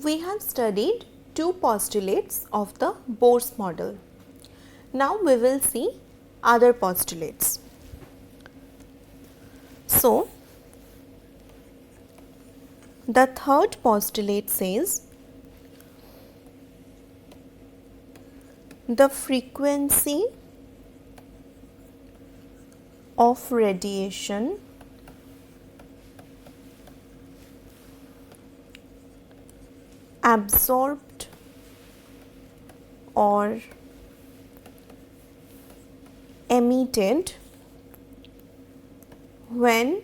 We have studied two postulates of the Bohr's model. Now we will see other postulates. So, the third postulate says the frequency of radiation absorbed or emitted when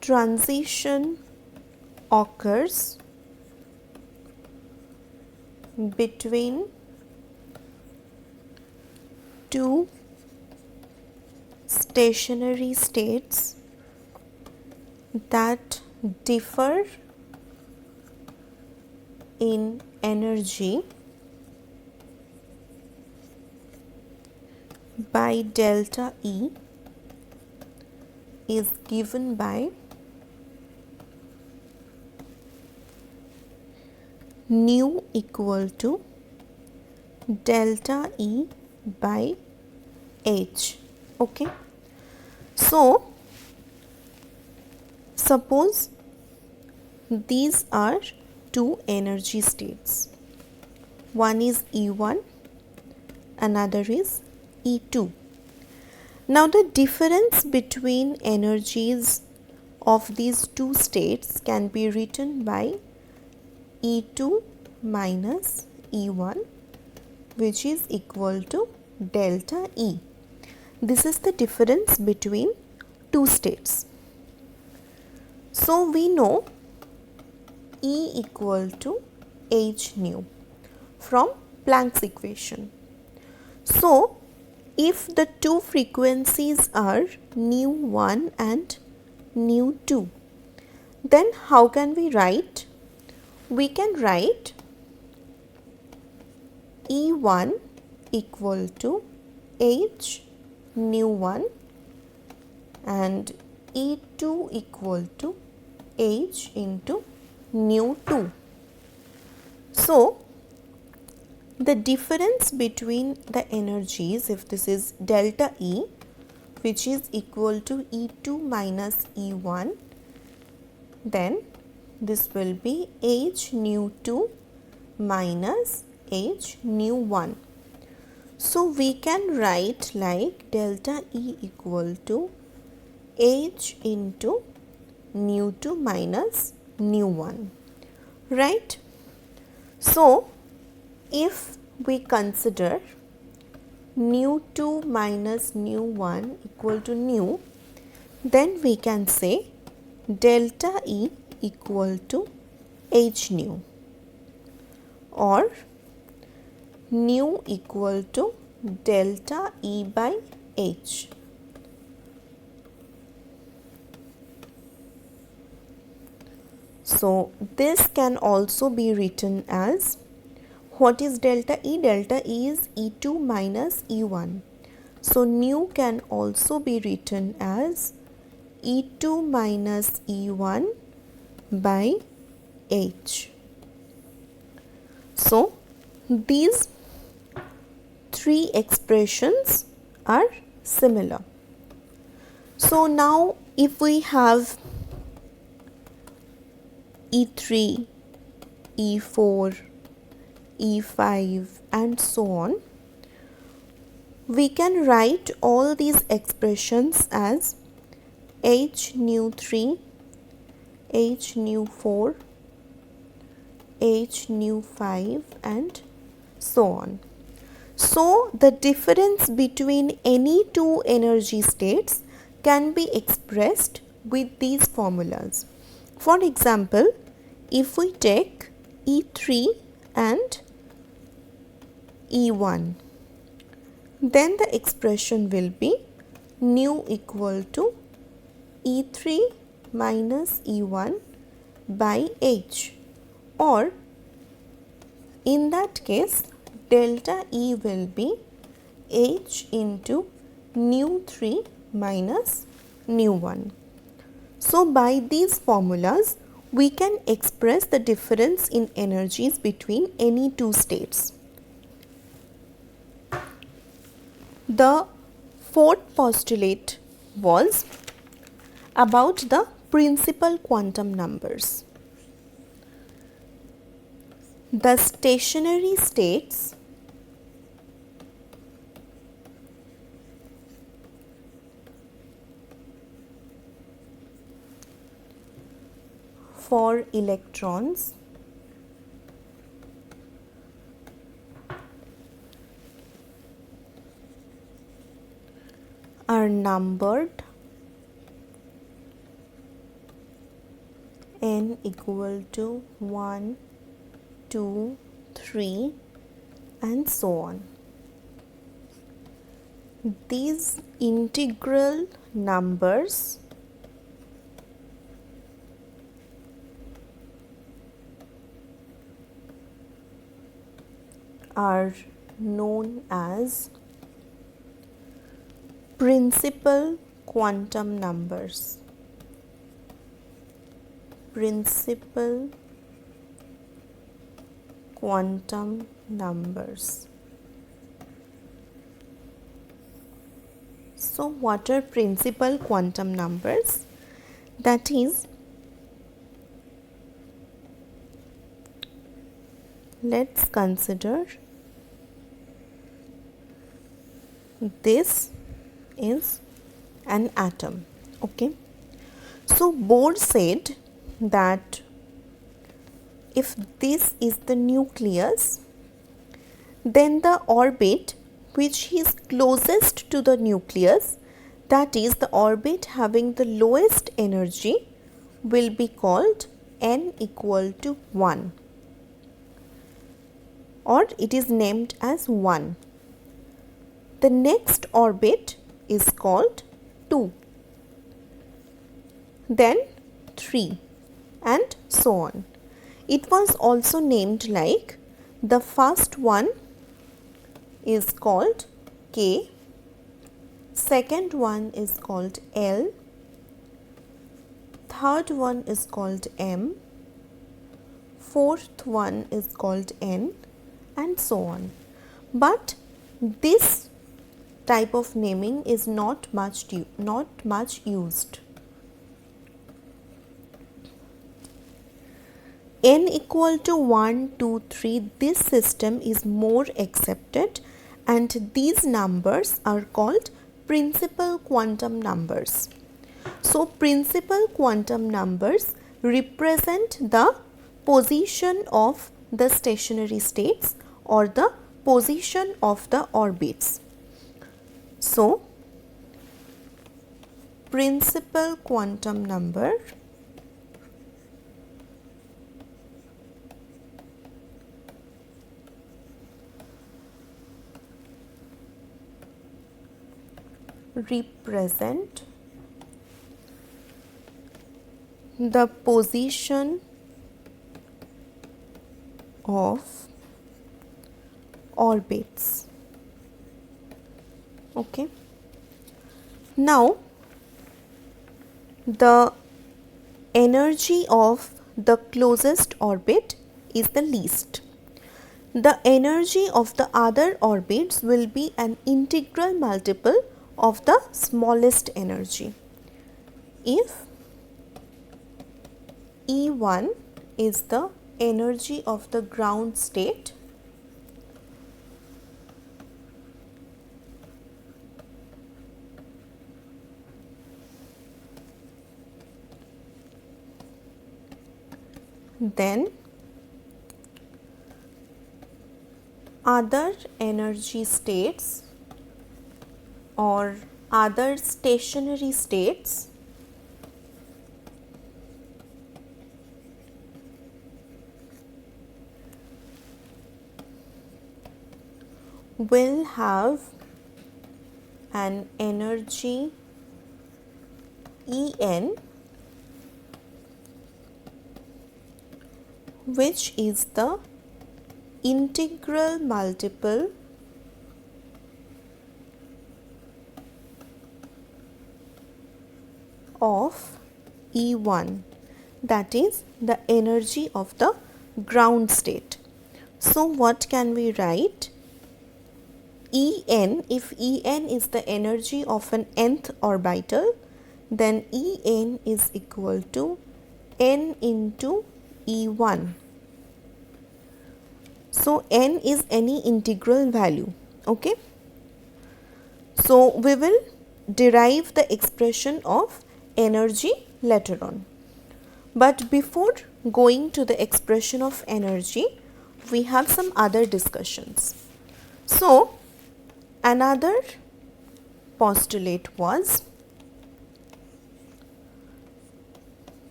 transition occurs between two stationary states that differ in energy by delta E is given by nu equal to delta E by H. Okay. So, suppose these are two energy states. One is E1, another is E2. Now, the difference between energies of these two states can be written by E2 minus E1, which is equal to delta E. This is the difference between two states. So, we know E equal to H nu from Planck's equation. So, if the two frequencies are nu 1 and nu 2, then how can we write? We can write E1 equal to H nu 1 and E2 equal to H into nu 2. So, the difference between the energies, if this is delta E, which is equal to E2 minus E1, then this will be H nu 2 minus H nu 1. So, we can write like delta E equal to H into nu 2 minus nu 1, right? So, if we consider nu 2 minus nu 1 equal to nu, then we can say delta E equal to H nu or nu equal to delta E by H. So, this can also be written as, what is delta E? Delta E is E2 minus E1. So, nu can also be written as E2 minus E1 by H. So, these three expressions are similar. So, now if we have E3, E4, E5 and so on, we can write all these expressions as H nu 3, H nu 4, H nu 5 and so on. So, the difference between any two energy states can be expressed with these formulas. For example, if we take E3 and E1, then the expression will be nu equal to E3 minus E1 by H, or in that case delta E will be H into nu 3 minus nu 1. So by these formulas, we can express the difference in energies between any two states. The fourth postulate was about the principal quantum numbers. The stationary states for electrons are numbered n equal to 1, 2, 3 and so on. These integral numbers are known as principal quantum numbers. Principal quantum numbers. So what are principal quantum numbers? That is, let's consider this is an atom. Okay. So Bohr said that if this is the nucleus, then the orbit which is closest to the nucleus, that is the orbit having the lowest energy, will be called n equal to 1, or it is named as 1. The next orbit is called 2, then 3 and so on. It was also named like the first one is called K, second one is called L, third one is called M, fourth one is called N and so on. But this type of naming is not much used. N equal to 1, 2, 3, this system is more accepted, and these numbers are called principal quantum numbers. So principal quantum numbers represent the position of the stationary states or the position of the orbits. So principal quantum number represent the position of orbits. Okay. Now the energy of the closest orbit is the least. The energy of the other orbits will be an integral multiple of the smallest energy. If E1 is the energy of the ground state, then other energy states or other stationary states will have an energy En, which is the integral multiple of E1, that is the energy of the ground state. So what can we write? En, if En is the energy of an nth orbital, then En is equal to n into E1. So n is any integral value. Okay. So we will derive the expression of energy later on. But before going to the expression of energy, we have some other discussions. So another postulate was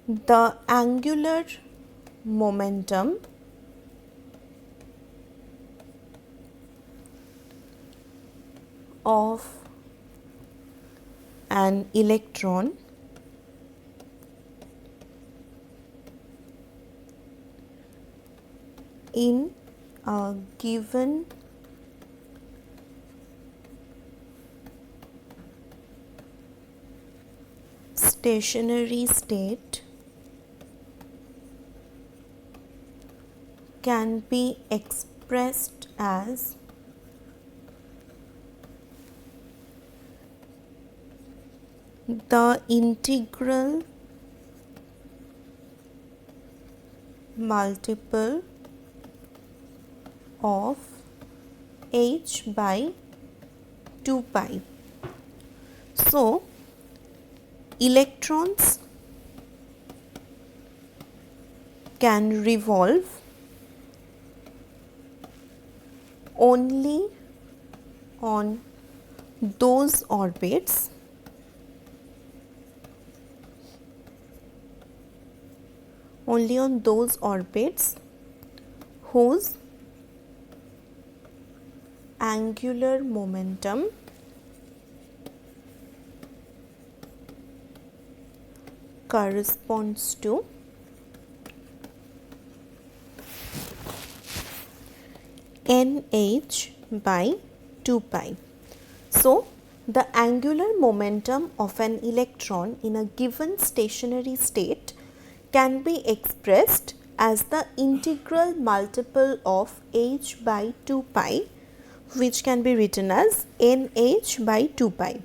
the angular momentum of an electron in a given stationary state can be expressed as the integral multiple of h by 2 pi. So electrons can revolve only on those orbits whose angular momentum corresponds to nh by 2 pi. So the angular momentum of an electron in a given stationary state can be expressed as the integral multiple of h by 2 pi, which can be written as nh by 2 pi.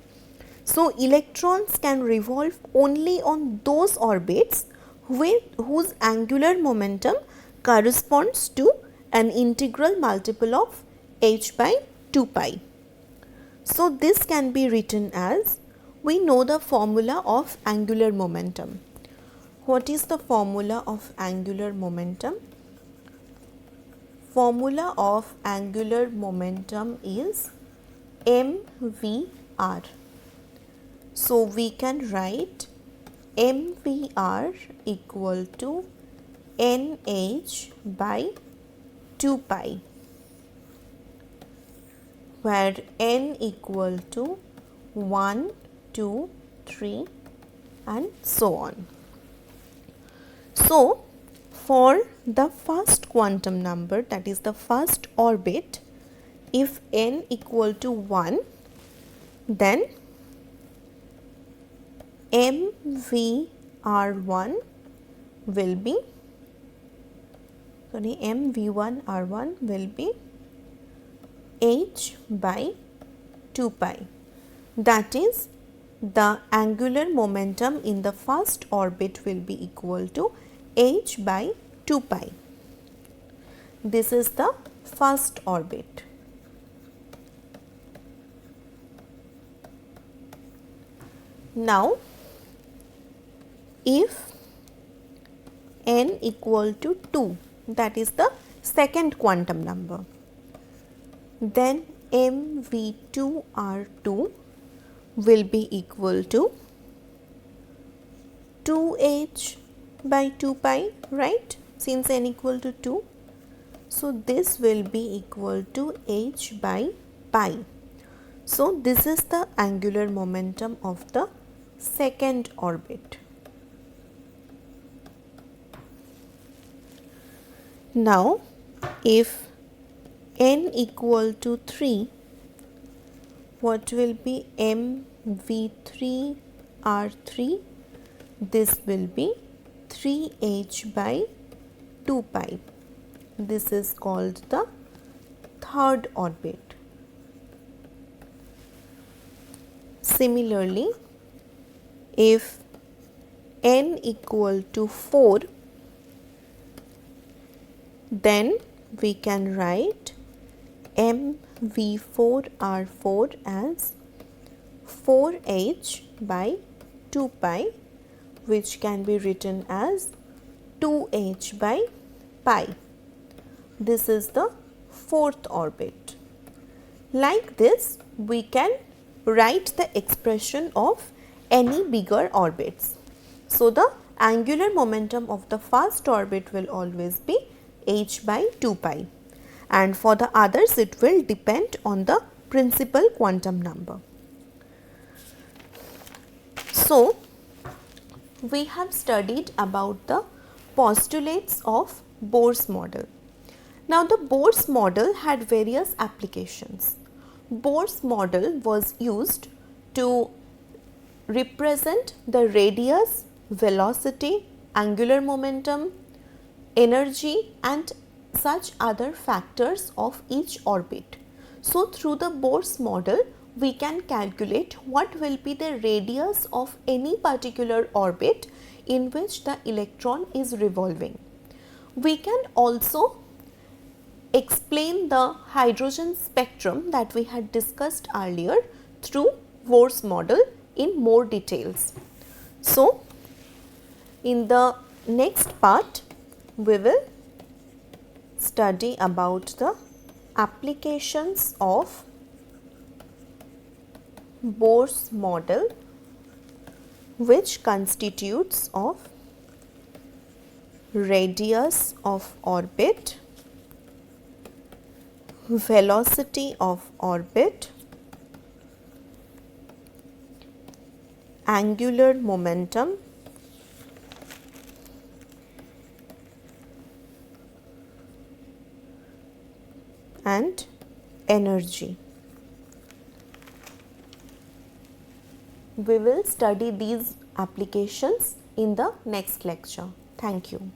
So electrons can revolve only on those orbits whose angular momentum corresponds to an integral multiple of h by 2 pi. So this can be written as, we know the formula of angular momentum. What is the formula of angular momentum? Formula of angular momentum is mvr. So we can write mvr equal to nh by 2 pi, where n equal to 1, 2, 3 and so on. So for the first quantum number, that is the first orbit, if n equal to 1, then mv1 will be h by 2 pi. That is, the angular momentum in the first orbit will be equal to h by 2 pi. This is the first orbit. Now, if n equal to 2, that is the second quantum number, then mv2r2 will be equal to 2h by 2 pi, right, since n equal to 2. So this will be equal to h by pi. So this is the angular momentum of the second orbit. Now if n equal to 3, what will be mv3 r3, this will be 3h by 2 pi. This is called the third orbit. Similarly, if n equal to 4, then we can write mv4r4 as 4h by 2 pi, which can be written as 2h by pi. This is the fourth orbit. Like this, we can write the expression of any bigger orbits. So, the angular momentum of the first orbit will always be h by 2 pi, and for the others it will depend on the principal quantum number. So, we have studied about the postulates of Bohr's model. Now, the Bohr's model had various applications. Bohr's model was used to represent the radius, velocity, angular momentum, energy and such other factors of each orbit. So, through the Bohr's model, we can calculate what will be the radius of any particular orbit in which the electron is revolving. We can also explain the hydrogen spectrum that we had discussed earlier through Bohr's model in more details. So, in the next part, we will study about the applications of Bohr's model, which constitutes of radius of orbit, velocity of orbit, angular momentum, and energy. We will study these applications in the next lecture. Thank you.